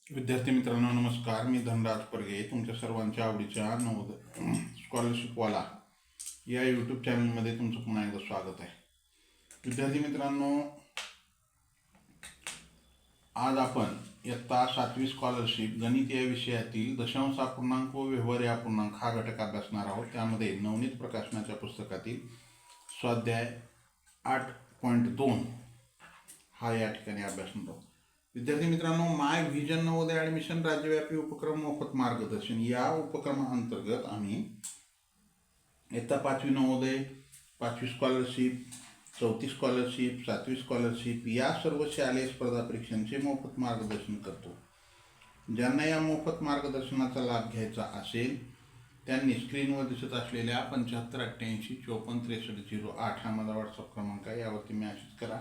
विद्यार्थी मित्रांनो नमस्कार. मी धनराज परगे तुमच्या सर्वांच्या आवडीच्या नवोदय स्कॉलरशिपवाला या यूट्यूब चॅनलमध्ये तुमचं पुन्हा एकदा स्वागत आहे. विद्यार्थी मित्रांनो, आज आपण इयत्ता 7वी स्कॉलरशिप गणित या विषयातील दशांश अपूर्णांक व व्यवहार्य अपूर्णांक हा घटक अभ्यासणार आहोत. त्यामध्ये नवनीत प्रकाशनाच्या पुस्तकातील स्वाध्याय 8.2 हा या ठिकाणी अभ्यासणार आहोत. विद्यार्थी मित्रांनो, माय व्हिजन नवोदय ॲडमिशन राज्यव्यापी उपक्रम मोफत मार्गदर्शन या उपक्रमाअंतर्गत आम्ही इयत्ता 5वी नवोदय, 5वी स्कॉलरशिप, 4थी स्कॉलरशिप, 7वी स्कॉलरशिप या सर्व शालेय स्पर्धा परीक्षांचे मोफत मार्गदर्शन करतो. ज्यांना या मोफत मार्गदर्शनाचा लाभ घ्यायचा असेल त्यांनी स्क्रीनवर दिसत असलेल्या 7588546308 हा माझा व्हॉट्सअप क्रमांक आहे. यावरती मॅसेज करा.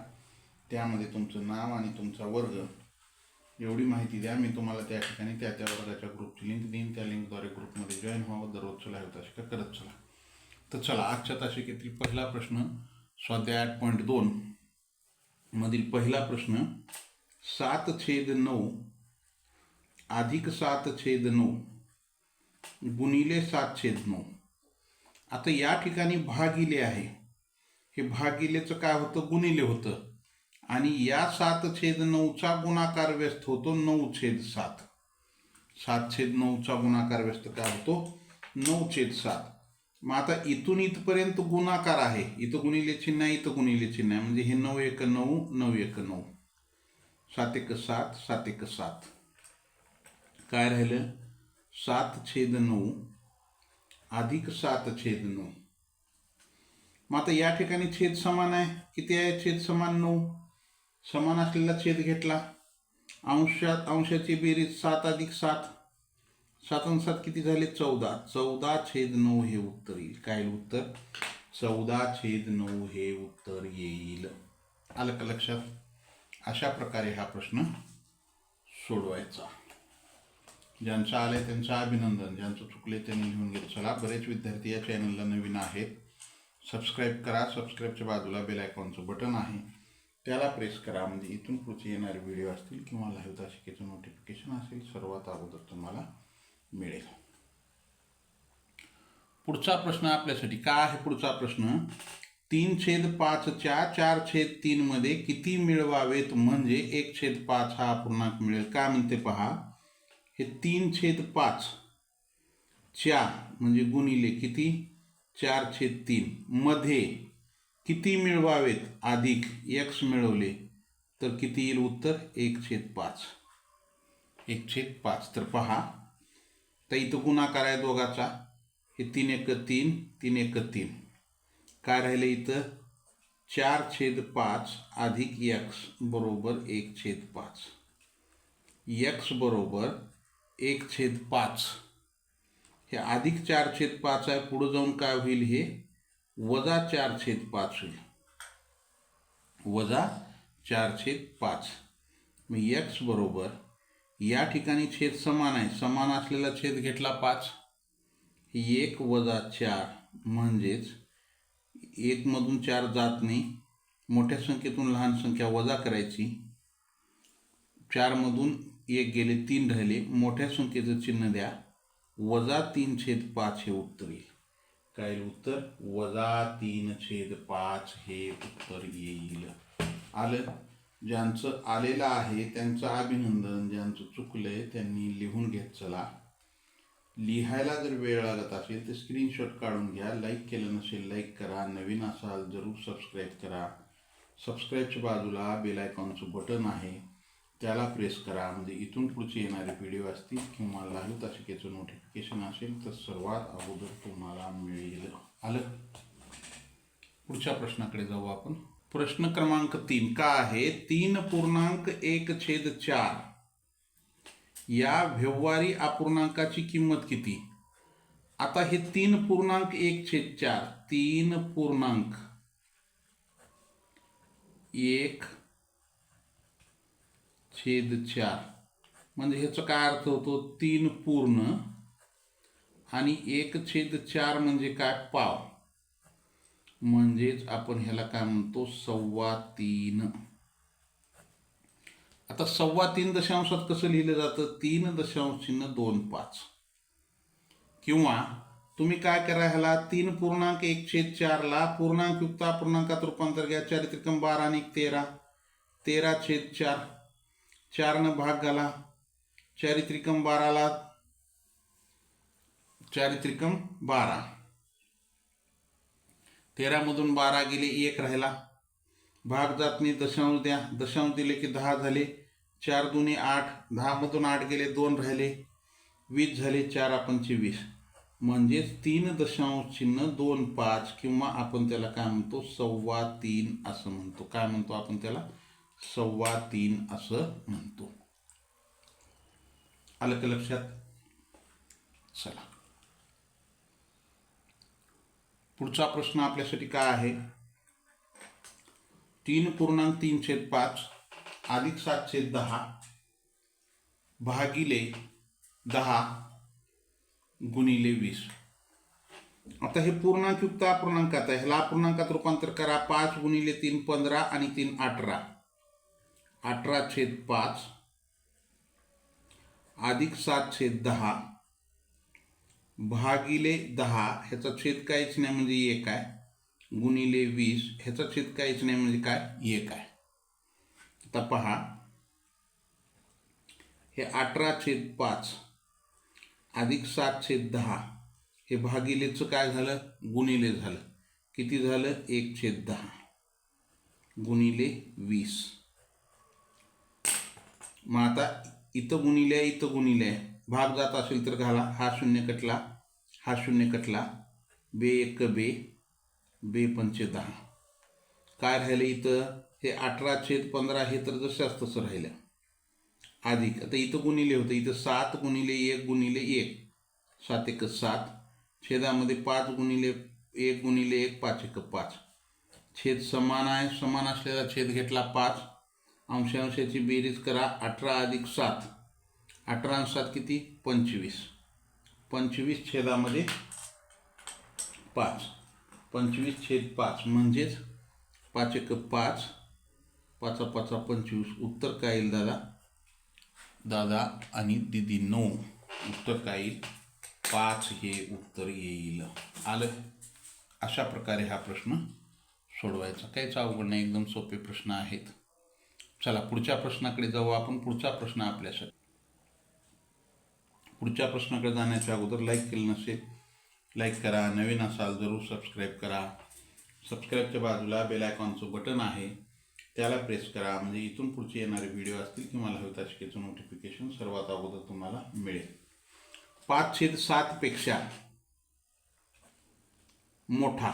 त्यामध्ये तुमचं नाव आणि तुमचा वर्ग एवढी माहिती द्या. मी तुम्हाला त्या ठिकाणी त्या वर्गाच्या ग्रुपची लिंक देईन. त्या लिंकद्वारे ग्रुपमध्ये जॉईन व्हावं. दररोजचं लाईव्ह तासिका करत चला. तर चला, आजच्या तासिकेतील पहिला प्रश्न स्वाध्याय 8.2 मधील पहिला प्रश्न 7/9 अधिक 7/9 गुणिले 7/9. आता या ठिकाणी भागिले आहे. हे भागिलेचं काय होतं? गुणिले होतं. आणि या 7/9चा गुणाकार व्यस्त होतो 9/7. 7/9चा गुणाकार व्यस्त काय होतो? 9/7. मग आता इथून इथपर्यंत गुणाकार आहे. इथं गुणिले चिन्ह आहे, इथं गुणिले चिन्ह आहे. म्हणजे हे 9 × 9 9 × 9 7 × 7 7 × 7. काय राहिलं? 7/9 अधिक 7/9. मग आता या ठिकाणी छेद समान आहे. किती आहे? छेद समान 9. समान असलेला छेद घेतला. अंशाची बेरीज 7 अधिक 7. 7 आणि 7 किती झाले? 14. 14/9 हे उत्तर येईल. काय उत्तर? 14/9 हे उत्तर येईल. आलं का लक्षात? अशा प्रकारे हा प्रश्न सोडवायचा. ज्यांचं आलंय त्यांचं अभिनंदन. ज्यांचं चुकले त्यांनी लिहून घेतलं. चला, बरेच विद्यार्थी या चॅनलला नवीन आहेत. सबस्क्राईब करा. सबस्क्राईबच्या बाजूला बेल आयकॉनचं बटन आहे, त्याला प्रेस करा. म्हणजे इथून पुढचे येणारे व्हिडिओ असतील किंवा लाईव्ह तासिकेचं नोटिफिकेशन असेल सर्वात अगोदर तुम्हाला मिळेल. पुढचा प्रश्न आपल्यासाठी काय आहे? पुढचा प्रश्न 3/5च्या 4/3 मध्ये किती मिळवावेत म्हणजे 1/5 हा अपूर्णांक मिळेल. काय म्हणते पहा. हे 3/5 4 म्हणजे गुणिले किती? 4/3 मध्ये किती मिळवावेत अधिक x मिळवले तर किती येईल उत्तर? 1/5. 1/5. तर पहा, तर इथं गुणाकार आहे दोघाचा. हे 3 × 3 3 × 3. काय राहिलं इथं? 4/5 अधिक x बरोबर 1/5. x बरोबर 1/5. हे अधिक 4/5 आहे. पुढे जाऊन काय होईल? हे वजा 4/5 होईल. वजा 4/5. मग x बरोबर या ठिकाणी छेद समान आहे. समान असलेला छेद घेतला 5. 1 वजा 4 म्हणजेच 1 मधून 4 जात नाही. मोठ्या संख्येतून लहान संख्या वजा करायची. 4 मधून 1 गेले, 3 राहिले. मोठ्या संख्येचं चिन्ह द्या. वजा 3/5 हे उत्तर येईल. काय उत्तर? वजा 3/5 हे उत्तर येईल. आलं? ज्यांचं आलेलं आहे त्यांचं अभिनंदन. ज्यांचं चुकलंय त्यांनी लिहून घेत चला. लिहायला जर वेळ लागत असेल तर स्क्रीनशॉट काढून घ्या. लाईक केलं नसेल लाईक करा. नवीन असाल जरूर सबस्क्राईब करा. सबस्क्राईबच्या बाजूला बेल आयकॉनचं बटन आहे, त्याला प्रेस करा. म्हणजे इथून पुढचे येणारे व्हिडिओ असतील किंवा लाईव्ह तासिकेचं नोटिफिकेशन असेल तर सर्वात अगोदर तुम्हाला मिळेल. आलं? पुढच्या प्रश्नाकडे जाऊ आपण. प्रश्न क्रमांक 3 का आहे? 3.1/4 या व्यवहारी अपूर्णांकाची किंमत किती? आता हे 3.1/4 3.1/4 म्हणजे ह्याचा काय अर्थ होतो? 3 पूर्ण आणि 1/4 म्हणजे काय? पाव. म्हणजेच आपण ह्याला काय म्हणतो? 3.25. आता 3.25 दशांशात कसं लिहिलं जातं? 3.25 किंवा तुम्ही काय करा, ह्याला 3.1/4ला पूर्णांकयुक्त अपूर्णांकात रूपांतर घ्या. 4 त्रिकम 12 आणि 13, 13/4, 4 भाग घाला. 4 त्रिकम 12ला 4 त्रिकम 12, 13 मधून 12 गेले, 1 राहिला. भाग जात नाही, दशांश द्या. दशांश दिले की 10 झाले. 4 दुनी 8, 10 मधून 8 गेले, 2 राहिले, 20 झाले. 4 पंचे 20, म्हणजेच 3.25 किंवा आपण त्याला काय म्हणतो? 3.25 असं म्हणतो. काय म्हणतो आपण त्याला? 3.25 असं म्हणतो. आलं का लक्षात? चला, पुढचा प्रश्न आपल्यासाठी काय आहे? 3.3/5 अधिक 7/10 भागिले 10 गुणिले 20. आता हे पूर्णांकयुक्त अपूर्णांकात आहे, ह्याला अपूर्णांकात रूपांतर करा. 5 गुणिले 3 15 आणि 3 18, 18/5 अधिक 7/10 भागिले 10, ह्याचा छेद काहीच नाही म्हणजे 1 आहे, गुणिले 20, ह्याचा छेद काहीच नाही म्हणजे काय? 1 आहे. आता पहा, हे 18/5 अधिक 7/10 हे भागिलेचं काय झालं? गुणिले झालं. किती झालं? 1/10 गुणिले 20. मग आता इथं गुणिले आहे, इथं गुणिले आहे. भाग जात असेल तर घाला. हा 0 कटला, हा 0 कटला. 2 1 2, 2 पंचे 10. काय राहिलं इथं? हे 18/15 हे तर जसंच तसं राहिलं. अधिक, आता इथं गुणिले होतं, इथं 7 गुणिले 1 गुणिले 1, 7 1 7. छेदामध्ये 5 गुणिले 1 गुणिले 1, 5 1 5. छेद समान आहे, समान असलेला छेद घेतला 5. अंशांशाची बेरीज करा. 18 अधिक 7, 18 आणि 7 किती? 25. 25 छेदामध्ये 5, 25/5 म्हणजेच 5 1 5, 5 5 25. उत्तर काय येईल दादा? दादा आणि दीदी 9. उत्तर काय येईल? 5 हे उत्तर येईल. आलं? अशा प्रकारे हा प्रश्न सोडवायचा. काहीच अवघड नाही, एकदम सोपे प्रश्न आहेत. चला पुढच्या प्रश्नाकडे जाऊ आपण. पुढचा प्रश्न आपल्यासाठी, पुढच्या प्रश्नाकडे जाण्याच्या अगोदर लाईक केलं नसेल लाईक करा. नवीन असाल जरूर सबस्क्राईब करा. सबस्क्राईबच्या बाजूला बेल आयकॉनचं बटन आहे, त्याला प्रेस करा, म्हणजे इथून पुढचे येणारे व्हिडिओ असतील किंवा लघुताशिकेचं नोटिफिकेशन सर्वात अगोदर तुम्हाला मिळेल. 5/7 पेक्षा मोठा,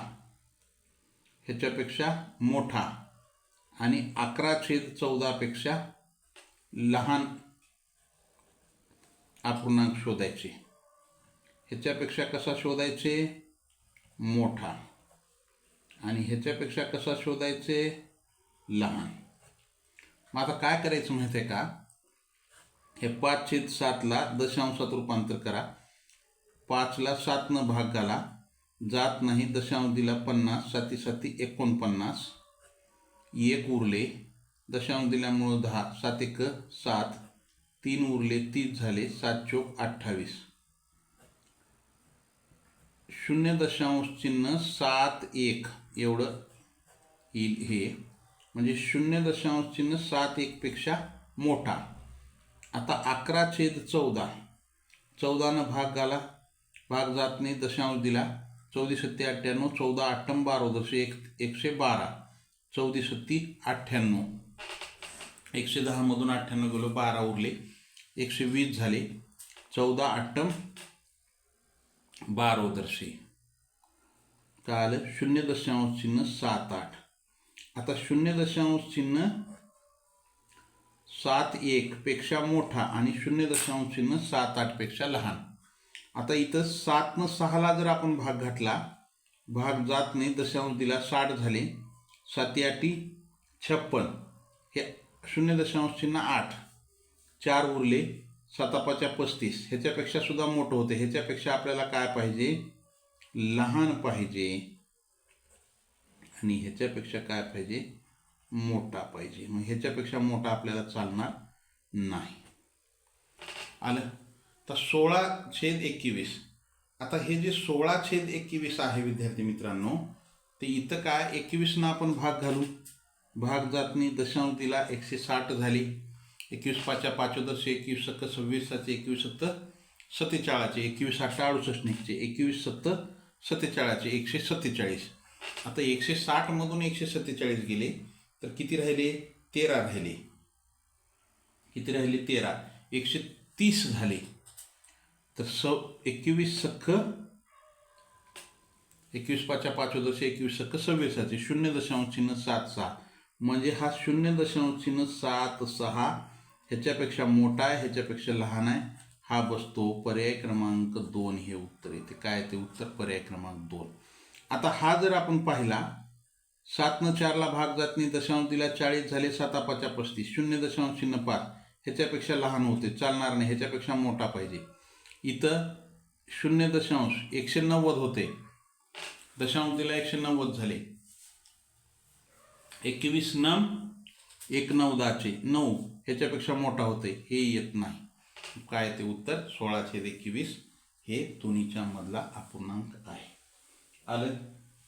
ह्याच्यापेक्षा मोठा आणि 11/14 पेक्षा लहान अपूर्णांक शोधायचे. ह्याच्यापेक्षा कसा शोधायचे? मोठा. आणि ह्याच्यापेक्षा कसा शोधायचे? लहान. मग आता काय करायचं माहिती आहे का? हे 5/7ला दशांशात रूपांतर करा. 5ला 7 भाग घाला, जात नाही, दशांश दिला 50, 7 7 49, 1 उरले, दशांश दिल्यामुळं 10, 7 1 7, 3 उरले, 30 झाले, 7 चोक 28. 0.71 एवढं येईल हे, म्हणजे 0.71 पेक्षा मोठा. आता 11/14, 14 भाग घाला, भाग जात नाही, दशांश दिला, 14 7 98, 14 8 12, जसे 112, 14 7 98, 110 मधून 98 गेलो, 12 उरले, 120 झाले, 14 8 12 दर्शे. काय आलं? 0.78. आता 0.71 पेक्षा मोठा आणि 0.78 पेक्षा लहान. आता इथं 7 ने 6ला जर आपण भाग घातला, भाग जात नाही, दशांश दिला, 60 झाले, 7 8 56, हे 0.8, 4 उरले, 7 5 35. ह्याच्यापेक्षा सुद्धा मोठं होते. ह्याच्यापेक्षा आपल्याला काय पाहिजे? लहान पाहिजे. आणि ह्याच्यापेक्षा काय पाहिजे? मोठा पाहिजे. मग ह्याच्यापेक्षा मोठा आपल्याला चालणार नाही. आलं. तर 16/21. आता हे जे 16/21 आहे विद्यार्थी मित्रांनो, ते इथं काय 21 आपण भाग घालू. भाग जात नाही, दशांश दिला, 160 झाली. 21 पाचा 5 21 सक्क 26 21 सत्त 47 21 8 68 21 सत्त 47 147. आता 160 मधून 147 गेले तर किती राहिले? 13 राहिले. किती राहिले? 13. 130 झाले. तर 21 सख्ख 21 पाचा 5 21 सख्ख 26 0.76. म्हणजे हा 0.76 ह्याच्यापेक्षा मोठा आहे, ह्याच्यापेक्षा लहान आहे. हा बसतो पर्याय क्रमांक 2. हे उत्तर येते. काय ते उत्तर? पर्याय क्रमांक 2. आता हा जर आपण पाहिला, 7 4ला भाग जात नाही, दशांश दिला, 40 झाले, 7 5 35 0.05 ह्याच्यापेक्षा लहान होते, चालणार नाही, ह्याच्यापेक्षा मोठा पाहिजे. इथं 0.190 होते, दशांश दिला 190 झाले. 21 9 1 9 10 9 ह्याच्यापेक्षा मोठा होते, हे येत नाही. काय ते उत्तर? 16/21 हे दोन्हीच्या मधला अपूर्णांक आहे. आलं.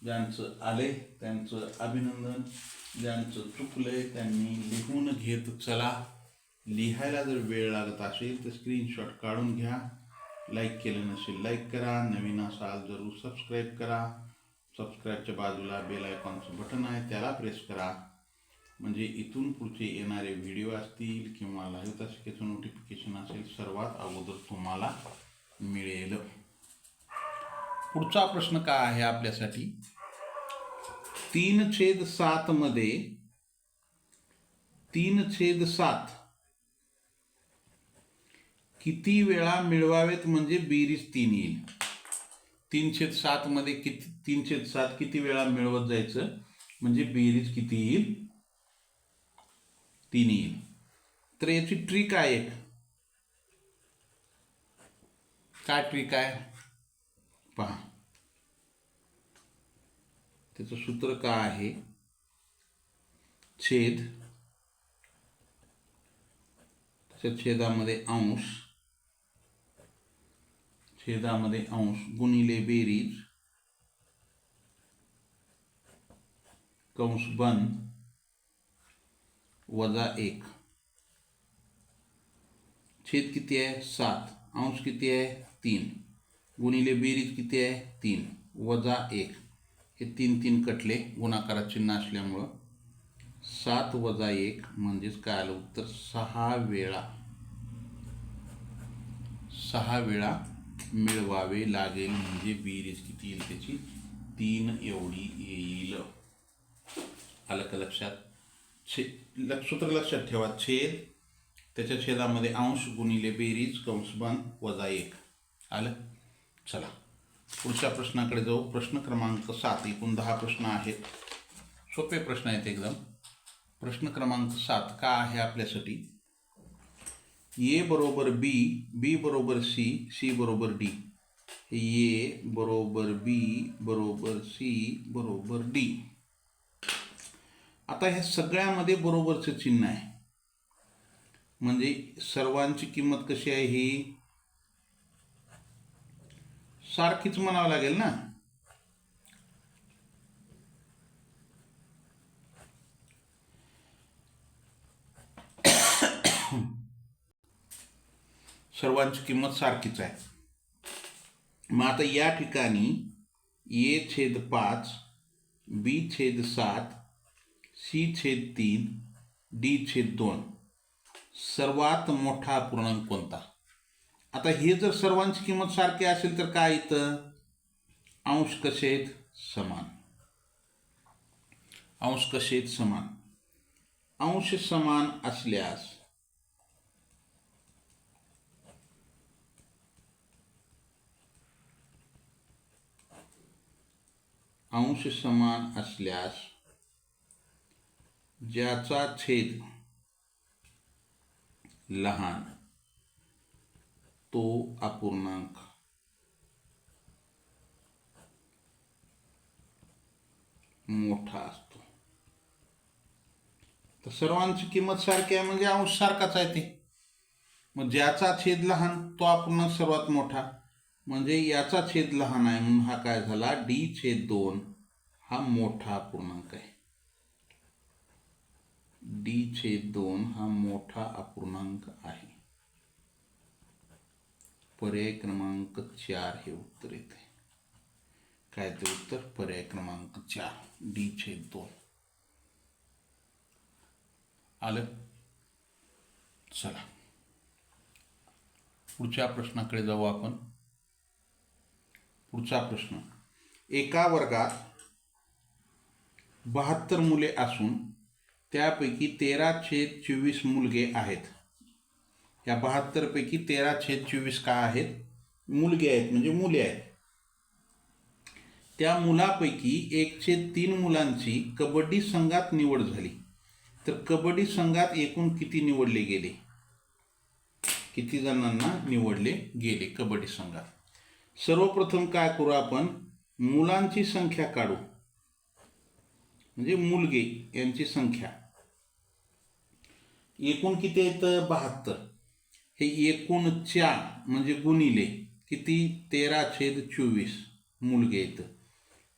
ज्यांचं आले त्यांचं अभिनंदन. ज्यांचं चुकलंय त्यांनी लिहून घेत चला. लिहायला जर वेळ लागत असेल तर स्क्रीनशॉट काढून घ्या. लाईक केलं नसेल लाईक करा. नवीन असाल जरूर सबस्क्राईब करा. सबस्क्राईबच्या बाजूला बेल आयकॉनचं बटन आहे, त्याला प्रेस करा. म्हणजे इथून पुढचे येणारे व्हिडिओ असतील किंवा लाईव्ह तासिकेचं नोटिफिकेशन असेल, सर्वात अगोदर तुम्हाला मिळेल. पुढचा प्रश्न काय आहे आपल्यासाठी? 3/7 मध्ये 3/7 किती वेळा मिळवावेत म्हणजे बेरीज 3 येईल. 3/7 मध्ये किती 3/7 किती वेळा मिळवत जायचं म्हणजे बेरीज किती येईल? 3 येईल. तर याची ट्रिक आहे एक. काय ट्रिक आहे पहा. त्याचं सूत्र काय आहे? छेद, त्याच्या छेदामध्ये अंश, छेदामध्ये अंश गुणिले बेरीज कंस बंद वजा 1. छेद किती आहे? 7. अंश किती आहे? 3. गुणिले बेरीज किती आहे? 3 वजा 1. हे 3 3 कटले, गुणाकारात चिन्ह असल्यामुळं 7 वजा 1 म्हणजेच काय आलं उत्तर? 6 वेळा. 6 वेळा मिळवावे लागेल म्हणजे बेरीज किती येईल त्याची? 3 एवढी येईल. आलं का लक्षात? सूत्र लक्षात ठेवा. छेद, त्याच्या छेदामध्ये अंश गुणिले बेरीज कंस बंद वजा 1. आलं. चला पुढच्या प्रश्नाकडे जाऊ. प्रश्न क्रमांक 7. एकूण 10 प्रश्न आहेत. सोपे प्रश्न आहेत एकदम. प्रश्न क्रमांक 7 का आहे आपल्यासाठी? ए बरोबर बी, बी बरोबर सी, सी बरोबर डी. ए बरोबर बी बरोबर सी बरोबर डी. आता ह्या सगळ्यामध्ये बरोबरचं चिन्ह आहे, म्हणजे सर्वांची किंमत कशी आहे? ही सारखीच म्हणावं लागेल ना. सर्वांची किंमत सारखीच आहे. मग आता या ठिकाणी A/5, B/7, C/3, D/2 सर्वात मोठा पूर्णांक कोणता? आता हे जर सर्वांची किंमत सारखी असेल तर काय इथं? अंश कसे आहेत? समान. अंश कसे आहेत? समान. अंश समान असल्यास अंश समान असल्यास ज्याचा छेद लहान तो अपूर्णांक मोठा असतो. तर सर्वांची किंमत सारखी आहे म्हणजे अंश सारखाच आहे ते. मग ज्याचा छेद लहान तो अपूर्णांक सर्वात मोठा, म्हणजे याचा छेद लहान आहे म्हणून हा काय झाला, d/2 हा मोठा अपूर्णांक आहे. d/2 हा मोठा अपूर्णांक आहे. पर्याय क्रमांक 4 हे उत्तर येते. काय ते उत्तर? पर्याय क्रमांक 4 d/2 आलं. चला पुढच्या प्रश्नाकडे जाऊ आपण. पुढचा प्रश्न, एका वर्गात 72 मुले असून त्यापैकी 13/24 मुलगे आहेत. या 72 पैकी 13/24 काय आहेत? मुलगे आहेत, म्हणजे मुले आहेत. त्या मुलापैकी 1/3 मुलांची कबड्डी संघात निवड झाली, तर कबड्डी संघात एकूण किती निवडले गेले? किती जणांना निवडले गेले कबड्डी संघात? सर्वप्रथम काय करू आपण, मुलांची संख्या काढू, म्हणजे मुलगे यांची संख्या. एकूण किती आहेत? 72. हे एकूणच्या म्हणजे गुणिले किती? 13/24 मुलगे आहेत.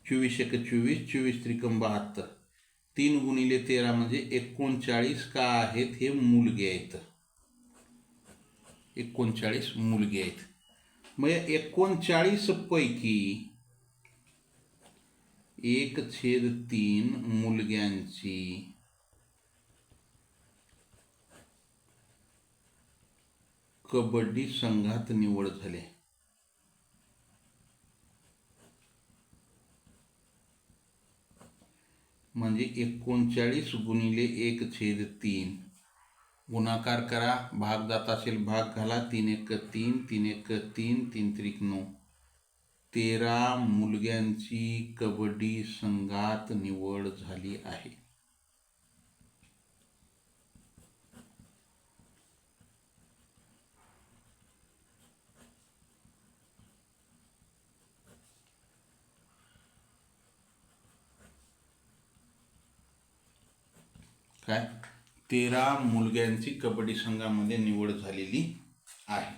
24 × 24, 24 त्रिकम 72, 3 गुणिले 13 म्हणजे 39 का आहेत? हे मुलगे आहेत. 39 मुलगे आहेत. मग 39 पैकी 1/3 मुलग्यांची कबड्डी संघात निवड झाली. म्हणजे 39 गुणिले 1/3 गुणाकार करा, भाग जात असेल भाग घाला. 3 × 1 = 3, 3 × 1 = 3, 3 × 3 = 9. 13 मुलग्यांची कबड्डी संघात निवड झाली आहे. काय? 13 मुलग्यांची कबड्डी संघामध्ये निवड झालेली आहे.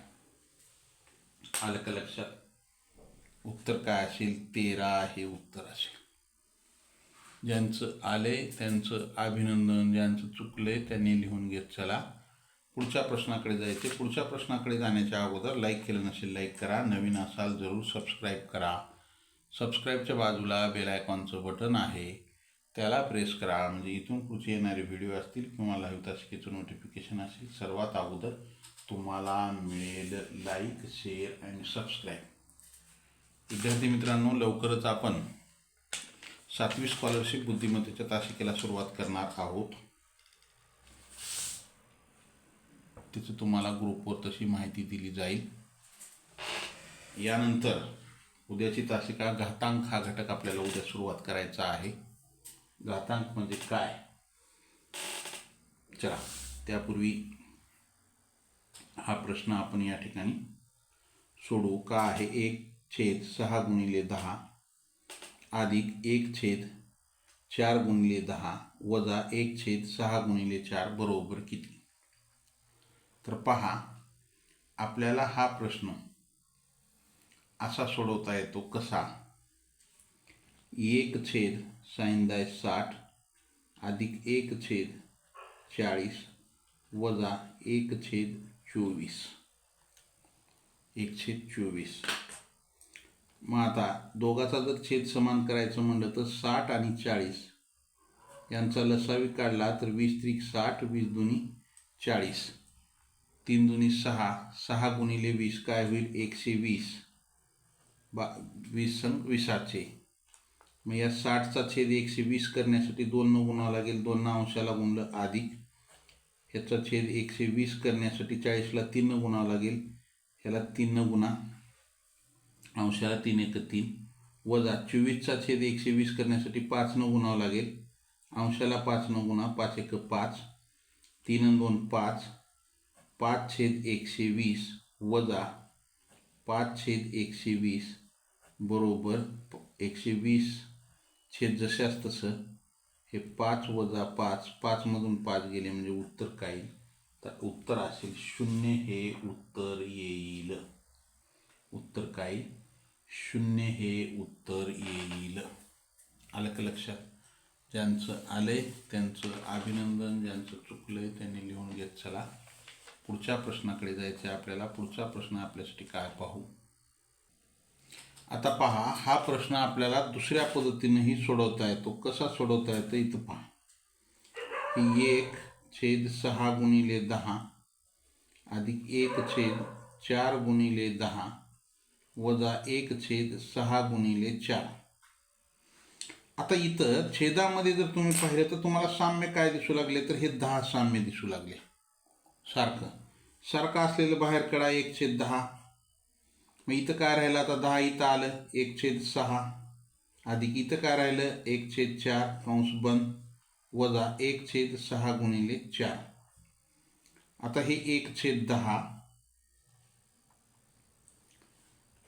आलं का लक्षात? उत्तर काय असेल? 13 हे उत्तर असेल. ज्यांचं आले त्यांचं अभिनंदन, ज्यांचं चुकले त्यांनी लिहून घेत चला. पुढच्या प्रश्नाकडे जायचे. पुढच्या प्रश्नाकडे जाण्याच्या अगोदर लाईक केलं नसेल लाईक करा, नवीन असाल जरूर सबस्क्राईब करा. सबस्क्राईबच्या बाजूला बेल आयकॉनचं बटन आहे, त्याला प्रेस करा, म्हणजे इथून पुढचे येणारे व्हिडिओ असतील किंवा लाईव्ह तासिकेचं नोटिफिकेशन असेल सर्वात अगोदर तुम्हाला मिळेल. लाईक, शेअर आणि सबस्क्राईब. विद्यार्थी मित्रांनो, लवकरच आपण 7वी स्कॉलरशिप बुद्धिमत्तेच्या तासिकेला सुरुवात करणार आहोत. तिचं तुम्हाला ग्रुपवर तशी माहिती दिली जाईल. यानंतर उद्याची तासिका घातांक हा घटक आपल्याला उद्या सुरुवात करायचा आहे. घातांक म्हणजे काय? चला त्यापूर्वी हा प्रश्न आपण या ठिकाणी सोडवू. का आहे? 1/6 गुणिले 10 अधिक 1/4 गुणिले 10 वजा 1/6 गुणिले 4 बरोबर किती? तर पहा, आपल्याला हा प्रश्न असा सोडवता येतो. कसा? 1/60 अधिक 1/40 वजा 1/24. 1/24. मग आता दोघाचा जर छेद समान करायचं म्हणलं तर 60 आणि 40 यांचा लसावी काढला तर 20 त्रिक 60, 20 दुनी 40, 3 दुनी 6, 6 गुणिले 20 काय होईल? 120. 20 संग 20. मग या 60चा छेद 120 करण्यासाठी 2 न गुणावं लागेल, 2 न अंशाला गुणलं अधिक ह्याचा छेद 120 करण्यासाठी 40ला 3 न गुणावं लागेल, ह्याला 3 न गुणा अंशाला 3 × 1 = 3 वजा 24चा छेद 120 करण्यासाठी 5 न गुणावं लागेल, अंशाला 5 न गुणा 5 × 1 = 5, 3 × 2 = 5, 5/120 वजा 5/120 बरोबर 120 छेद जशाच तसं हे 5 वजा 5, 5 मधून 5 गेले म्हणजे उत्तर काय येईल? तर उत्तर असेल 0 हे उत्तर येईल. उत्तर काय? 0 हे उत्तर येईल. आलं का लक्षात? ज्यांचं आलंय त्यांचं अभिनंदन, ज्यांचं चुकलंय त्यांनी लिहून घेत चला. पुढच्या प्रश्नाकडे जायचं आहे आपल्याला. पुढचा प्रश्न आपल्यासाठी काय पाहू. आता पहा, हा प्रश्न आपल्याला दुसऱ्या पद्धतीनेही सोडवता येतो. कसा सोडवता येतो इथं पहा. 1/6 गुणिले 10 अधिक 1/4 गुणिले 10 वजा 1/6 गुणिले 4. आता इथं छेदामध्ये जर तुम्ही पाहिलं तर तुम्हाला साम्य काय दिसू लागले, तर हे 10 साम्य दिसू लागले. सारखं असलेलं बाहेर काढा 1/10. मग इथं काय राहिलं, आता 10 इथं आलं 1/6 अधिक इथं काय राहिलं 1/4 कंस बंद वजा 1/6 गुणिले 4. आता हे 1/10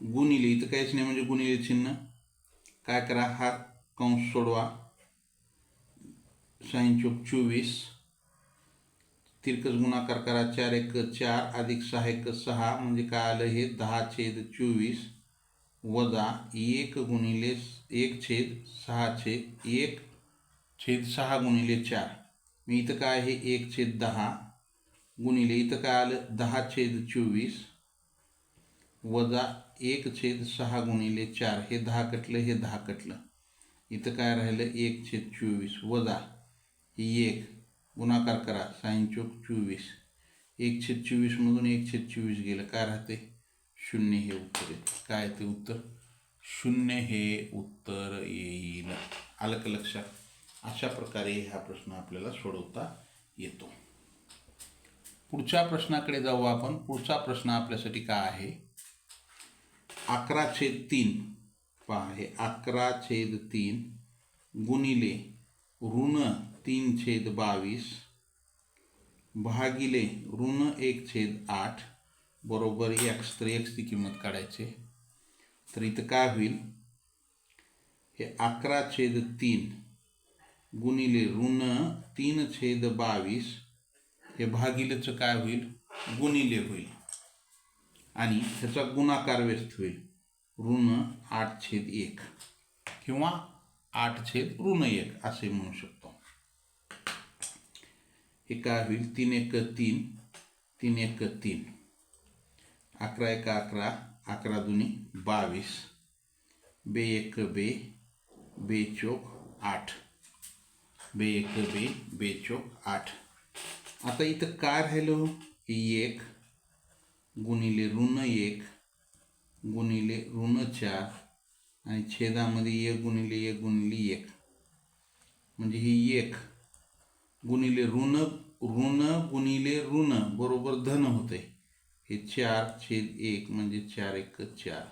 गुणिले इथं काहीच नाही म्हणजे गुणिले चिन्ह. काय करा, हा कंस सोडवा. 6 चौक 24 तिरकस गुणाकार करा. 4 1 4 अधिक 6 1 6 म्हणजे काय आलं हे 10/24 वजा 1 गुणिले 1/6 गुणिले 4. मी इथं काय आहे 1/10 गुणिले इथं काय आलं 10/24 वजा 1/6 गुणिले 4. हे 10 कटलं, हे 10 कटलं. इथं काय राहिलं 1/24 वजा 1 गुणाकार करा. 6 चौक 24 1/24 मधून 1/24 गेलं, काय राहते 0 हे उत्तर येते. काय ते उत्तर 0 हे उत्तर येईल. आलं का लक्षात? अशा प्रकारे हा प्रश्न आपल्याला सोडवता येतो. पुढच्या प्रश्नाकडे जाऊ आपण. पुढचा प्रश्न आपल्यासाठी काय आहे, 11/3. पहा, हे 11/3 गुणिले ऋण 3/22 भागिले ऋण 1/8 बरोबर x. तर x ची किंमत काढायची. तर इथं काय होईल, हे 11/3 गुणिले ऋण 3/22 हे भागिलेचं काय होईल गुणिले होईल आणि ह्याचा गुणाकार व्यस्त होईल ऋण 8/1 किंवा 8/1 असे म्हणू शकतो. हे काय होईल 3 1 3 3 1 3 11 1 11 11 दुनी 22 बे 1 बे बे चौक 8 बे 1 बे बे चौक 8. आता इथं काय राहिलं 1 गुणिले ऋण 1 गुणिले ऋण 4 आणि छेदामध्ये 1 गुणिले 1 गुणिले 1 म्हणजे ही 1 गुणिले ऋण गुणिले ऋण बरोबर धन होते. हे 4/1 म्हणजे 4 1 4.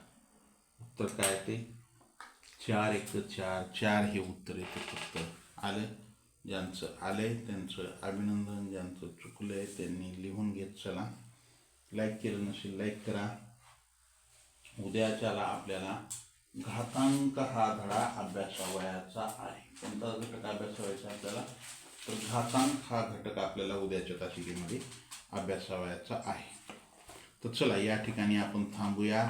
उत्तर काय ते 4 1 4. 4 हे उत्तर येते. फक्त आलं. ज्यांचं आलंय त्यांचं अभिनंदन, ज्यांचं चुकलंय त्यांनी लिहून घेत चला. लाईक केलं नसेल लाईक करा. उद्याच्याला आपल्याला घातांक हा धडा अभ्यासावयाचा आहे. कोणता घटक अभ्यासावायचा आपल्याला, तर घातांक हा घटक आपल्याला उद्याच्या तासिकेमध्ये अभ्यासावयाचा आहे. तर चला या ठिकाणी आपण थांबूया.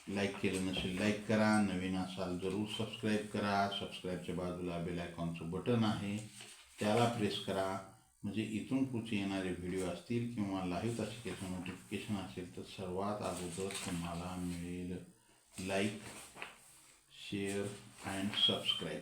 लाईक केलं नसेल लाईक करा. नवीन असाल जरूर सबस्क्राईब करा. सबस्क्राईबच्या बाजूला बेल आयकॉनचं बटन आहे, त्याला प्रेस करा. म्हणजे इथून पुढचे येणारे व्हिडिओ असतील किंवा लाईव्ह तासिकेचं नोटिफिकेशन असेल तर सर्वात अगोदर तुम्हाला मिळेल. Like, share and subscribe.